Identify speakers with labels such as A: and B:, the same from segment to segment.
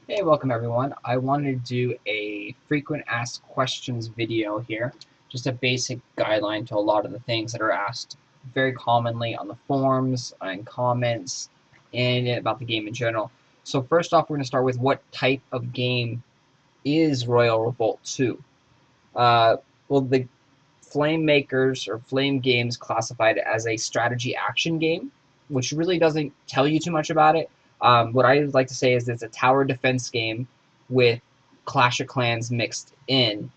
A: Hey, welcome everyone. I wanted to do a frequent asked questions video here, just a basic guideline to a lot of the things that are asked very commonly on the forums and comments and about the game in general. So first off, we're going to start with what type of game is Royal Revolt 2? Well, the Flame Makers or Flame Games classified it as a strategy action game, which really doesn't tell you too much about it. What I like to say is it's a tower defense game with Clash of Clans mixed in.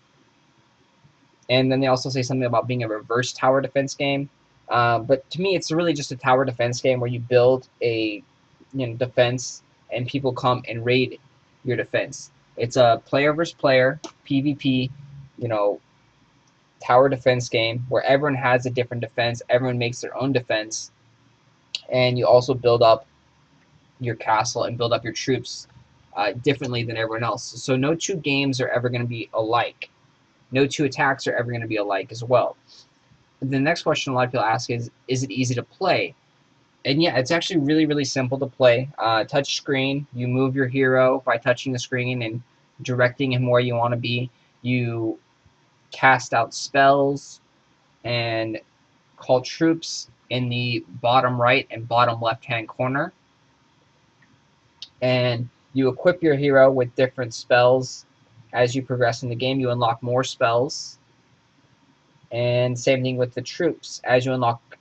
A: And then they also say something about being a reverse tower defense game. But to me, it's really just a tower defense game where you build a defense and people come and raid your defense. It's a player versus player PvP, you know, tower defense game where everyone has a different defense, everyone makes their own defense, and you also build up your castle and build up your troops differently than everyone else. So no two games are ever going to be alike. No two attacks are ever going to be alike as well. The next question a lot of people ask is it easy to play? And yeah, it's actually really, really simple to play. Touch screen, you move your hero by touching the screen and directing him where you want to be. You cast out spells and call troops in the bottom right and bottom left hand corner. And you equip your hero with different spells. As you progress in the game, you unlock more spells. And same thing with the troops. As you unlock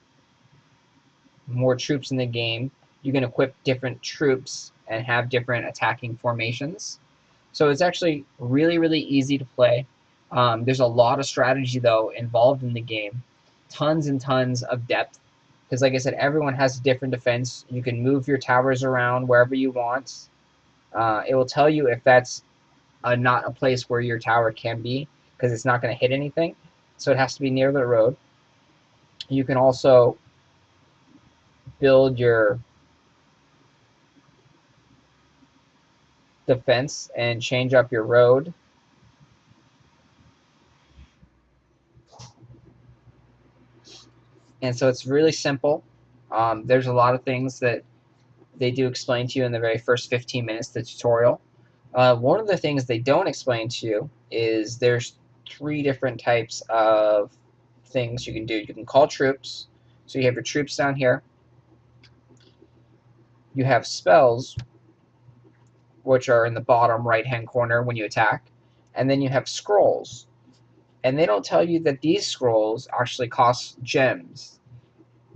A: more troops in the game, you can equip different troops and have different attacking formations. So it's actually really, really easy to play. There's a lot of strategy, though, involved in the game. Tons and tons of depth. Because, like I said, everyone has a different defense. You can move your towers around wherever you want. It will tell you if that's not a place where your tower can be, because it's not going to hit anything. So it has to be near the road. You can also build your defense and change up your road. And so it's really simple. There's a lot of things that they do explain to you in the very first 15 minutes of the tutorial. One of the things they don't explain to you is there's three different types of things you can do. You can call troops. So you have your troops down here. You have spells, which are in the bottom right-hand corner when you attack. And then you have scrolls. And they don't tell you that these scrolls actually cost gems.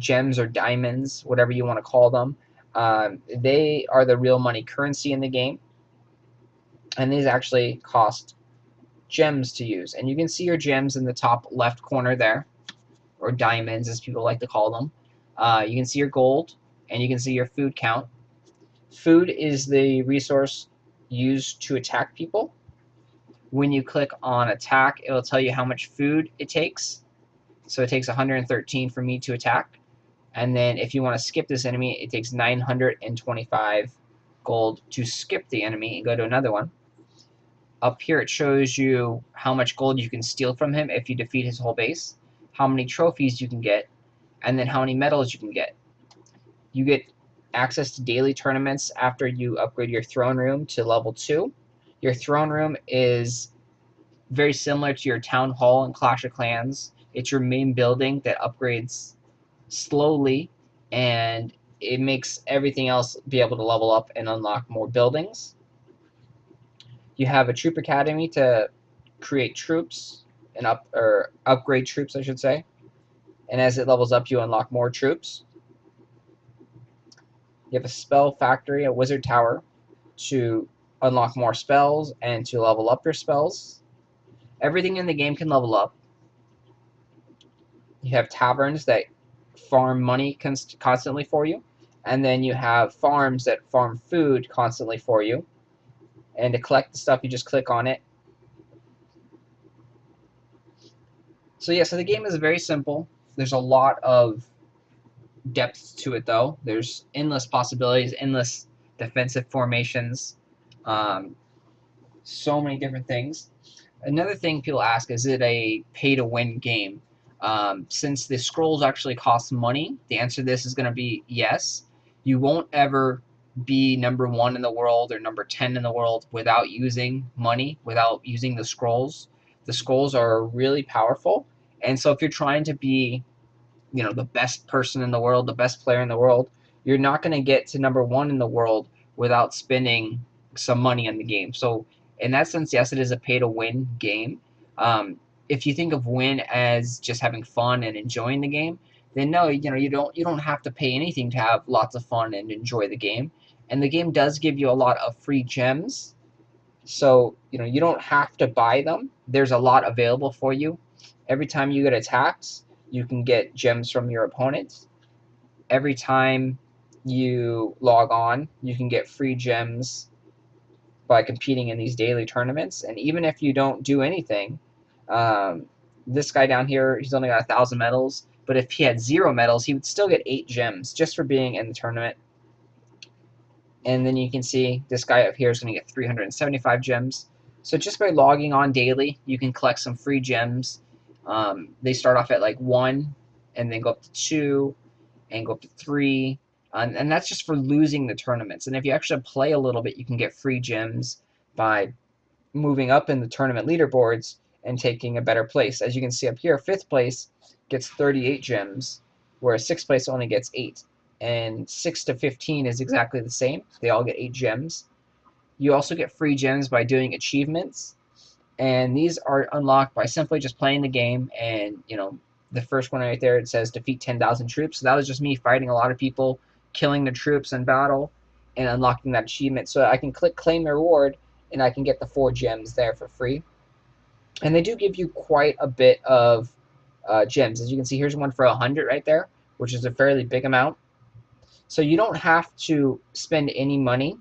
A: Gems or diamonds, whatever you want to call them. They are the real money currency in the game. And these actually cost gems to use. And you can see your gems in the top left corner there, or diamonds as people like to call them. You can see your gold, and you can see your food count. Food is the resource used to attack people. When you click on attack, it will tell you how much food it takes. So it takes 113 for me to attack. And then if you want to skip this enemy, it takes 925 gold to skip the enemy and go to another one. Up here it shows you how much gold you can steal from him if you defeat his whole base, how many trophies you can get, and then how many medals you can get. You get access to daily tournaments after you upgrade your throne room to level 2. Your throne room is very similar to your town hall in Clash of Clans. It's your main building that upgrades slowly, and it makes everything else be able to level up and unlock more buildings. You have a troop academy to create troops and upgrade troops, I should say. And as it levels up, you unlock more troops. You have a spell factory, a wizard tower, to unlock more spells and to level up your spells. Everything in the game can level up. You have taverns that farm money constantly for you. And then you have farms that farm food constantly for you. And to collect the stuff, you just click on it. So yeah, so the game is very simple. There's a lot of depth to it, though. There's endless possibilities, endless defensive formations, so many different things. Another thing people ask, is it a pay-to-win game? Since the scrolls actually cost money, the answer to this is going to be yes. You won't ever be #1 in the world or #10 in the world without using money, without using the scrolls. The scrolls are really powerful. And so if you're trying to be, the best person in the world, the best player in the world, you're not going to get to #1 in the world without spending some money on the game. So in that sense, yes, it is a pay to win game. If you think of win as just having fun and enjoying the game, then no, you don't have to pay anything to have lots of fun and enjoy the game. And the game does give you a lot of free gems. So, you don't have to buy them. There's a lot available for you. Every time you get attacked, you can get gems from your opponent. Every time you log on, you can get free gems by competing in these daily tournaments. And even if you don't do anything, this guy down here, he's only got 1,000 medals. But if he had 0 medals, he would still get 8 gems just for being in the tournament. And then you can see this guy up here is going to get 375 gems. So just by logging on daily, you can collect some free gems. They start off at like 1, and then go up to 2, and go up to 3. And that's just for losing the tournaments. And if you actually play a little bit, you can get free gems by moving up in the tournament leaderboards and taking a better place. As you can see up here, 5th place gets 38 gems, whereas 6th place only gets 8. And 6 to 15 is exactly the same. They all get 8 gems. You also get free gems by doing achievements, and these are unlocked by simply just playing the game. And the first one right there, it says defeat 10,000 troops. So that was just me fighting a lot of people, killing the troops in battle, and unlocking that achievement. So I can click claim the reward, and I can get the 4 gems there for free. And they do give you quite a bit of gems. As you can see, here's one for 100 right there, which is a fairly big amount. So you don't have to spend any money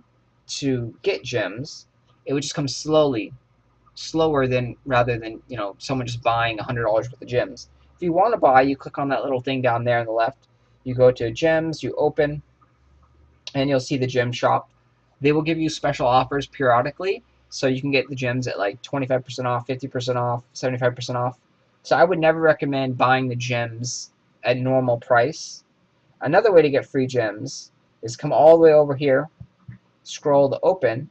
A: to get gems. It would just come slower than rather than someone just buying $100 worth of gems. If you want to buy, you click on that little thing down there on the left. You go to gems, you open, and you'll see the gem shop. They will give you special offers periodically, so you can get the gems at like 25% off, 50% off, 75% off. So I would never recommend buying the gems at normal price. Another way to get free gems is come all the way over here, scroll to open,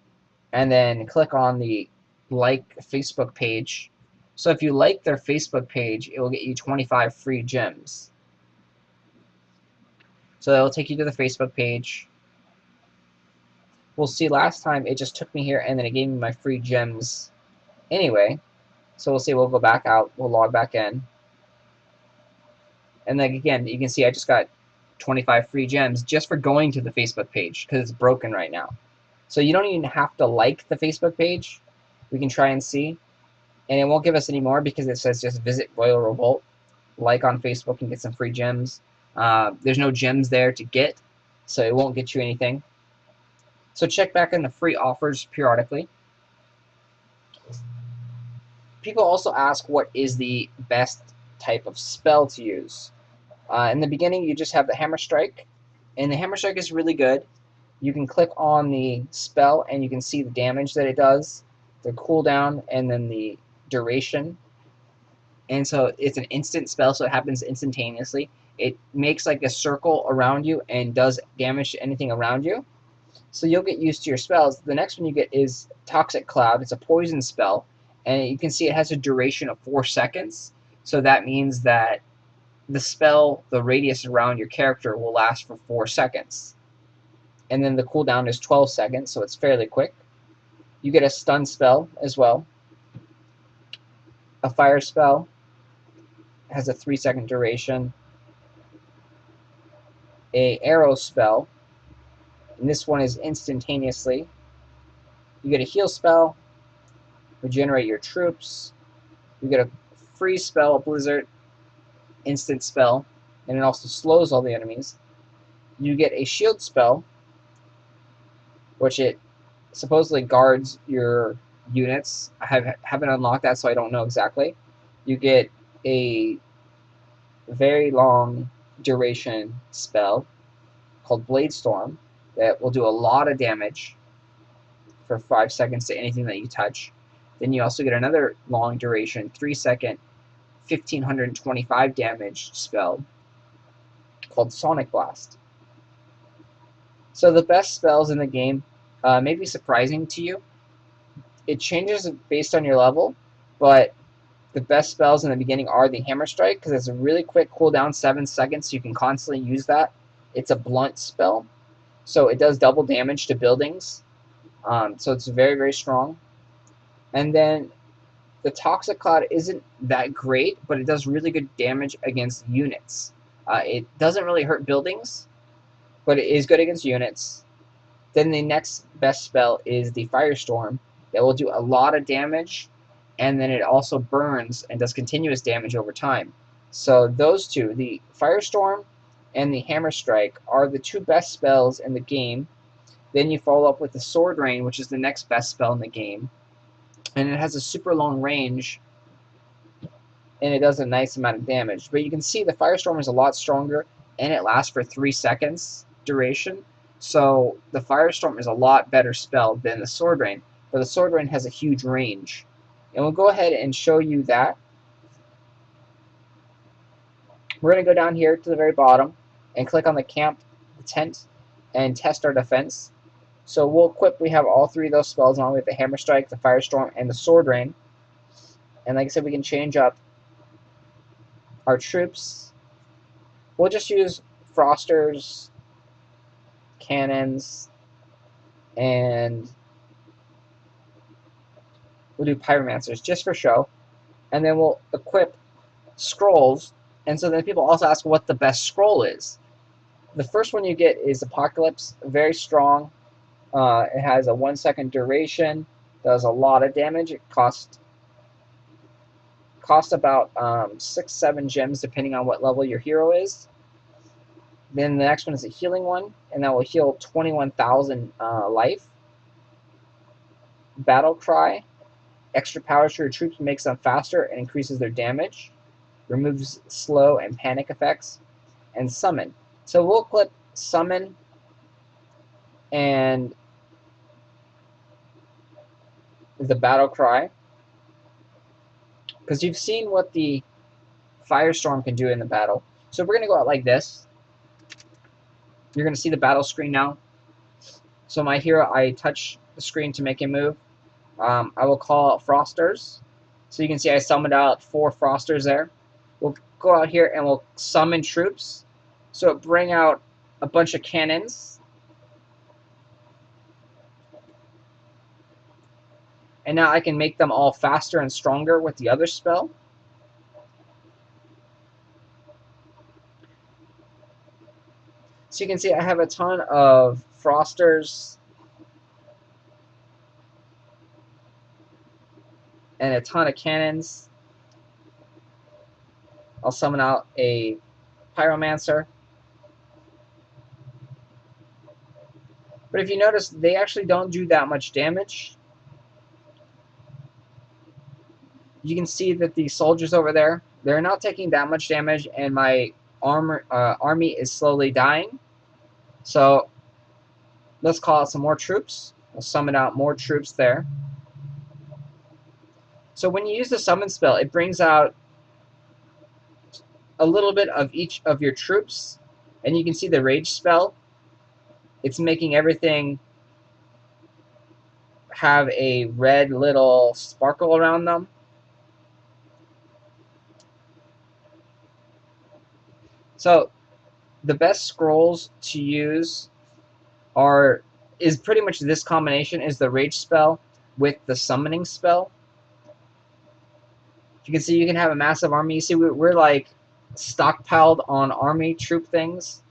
A: and then click on the like Facebook page. So if you like their Facebook page, it will get you 25 free gems. So that will take you to the Facebook page. We'll see, last time it just took me here and then it gave me my free gems anyway. So we'll see, we'll go back out, we'll log back in. And then again, you can see I just got 25 free gems just for going to the Facebook page because it's broken right now. So you don't even have to like the Facebook page. We can try and see. And it won't give us any more because it says just visit Royal Revolt. Like on Facebook and get some free gems. There's no gems there to get, so it won't get you anything. So check back in the free offers periodically. People also ask what is the best type of spell to use. In the beginning, you just have the Hammer Strike, and the Hammer Strike is really good. You can click on the spell, and you can see the damage that it does, the cooldown, and then the duration. And so it's an instant spell, so it happens instantaneously. It makes like a circle around you and does damage to anything around you. So you'll get used to your spells. The next one you get is Toxic Cloud. It's a poison spell, and you can see it has a duration of 4 seconds. So that means that the spell, the radius around your character, will last for 4 seconds. And then the cooldown is 12 seconds, so it's fairly quick. You get a stun spell as well. A fire spell has a 3-second duration. A arrow spell, and this one is instantaneously. You get a heal spell, regenerate your troops. You get a freeze spell, a blizzard, instant spell, and it also slows all the enemies. You get a shield spell, which it supposedly guards your units. I haven't unlocked that, so I don't know exactly. You get a very long duration spell called Blade Storm that will do a lot of damage for 5 seconds to anything that you touch. Then you also get another long duration, 3-second, 1,525 damage spell called Sonic Blast. So the best spells in the game may be surprising to you. It changes based on your level, but the best spells in the beginning are the Hammer Strike, because it's a really quick cooldown, 7 seconds, so you can constantly use that. It's a blunt spell, so it does double damage to buildings, so it's very, very strong. And then the Toxic Cloud isn't that great, but it does really good damage against units. It doesn't really hurt buildings, but it is good against units. Then the next best spell is the Firestorm that will do a lot of damage, and then it also burns and does continuous damage over time. So those two, the Firestorm and the Hammer Strike, are the two best spells in the game. Then you follow up with the Sword Rain, which is the next best spell in the game, and it has a super long range, and it does a nice amount of damage. But you can see the Firestorm is a lot stronger, and it lasts for 3 seconds duration. So the Firestorm is a lot better spell than the Sword Rain, but the Sword Rain has a huge range. And we'll go ahead and show you that. We're going to go down here to the very bottom and click on the camp, the tent, and test our defense. So we'll equip, we have all 3 of those spells on. We have the Hammer Strike, the Firestorm, and the Sword Rain. And like I said, we can change up our troops. We'll just use Frosters, Cannons, and we'll do Pyromancers just for show. And then we'll equip Scrolls. And so then people also ask what the best scroll is. The first one you get is Apocalypse, very strong. It has a 1 second duration, does a lot of damage. It costs about 6-7 gems depending on what level your hero is. Then the next one is a healing one, and that will heal 21,000 life. Battle Cry, extra power to your troops, makes them faster and increases their damage. Removes slow and panic effects. And Summon. So we'll click Summon and the Battle Cry, because you've seen what the Firestorm can do in the battle. So we're going to go out like this. You're going to see the battle screen now. So my hero, I touch the screen to make him move. I will call out Frosters. So you can see I summoned out 4 Frosters there. We'll go out here and we'll summon troops. So bring out a bunch of cannons. And now I can make them all faster and stronger with the other spell. So you can see I have a ton of Frosters and a ton of cannons. I'll summon out a Pyromancer. But if you notice, they actually don't do that much damage. You can see that the soldiers over there, they're not taking that much damage, and my army is slowly dying. So let's call out some more troops. We'll summon out more troops there. So when you use the summon spell, it brings out a little bit of each of your troops, and you can see the rage spell. It's making everything have a red little sparkle around them. So the best scrolls to use is pretty much this combination, is the rage spell with the summoning spell. You can see you can have a massive army. You see we're like stockpiled on army troop things.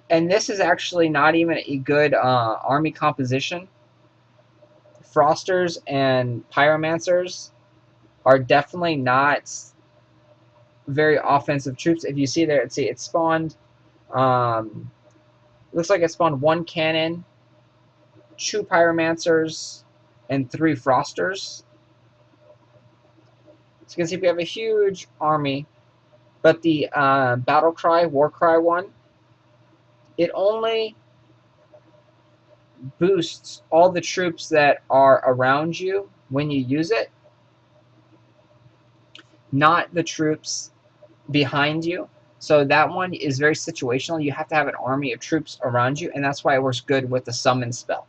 A: And this is actually not even a good army composition. Frosters and Pyromancers are definitely not very offensive troops. If you see there, see it spawned. Looks like it spawned 1 cannon, 2 Pyromancers, and 3 Frosters. So you can see we have a huge army. But the Battle Cry, War Cry one, it only boosts all the troops that are around you when you use it, not the troops behind you. So that one is very situational. You have to have an army of troops around you, and that's why it works good with the summon spell.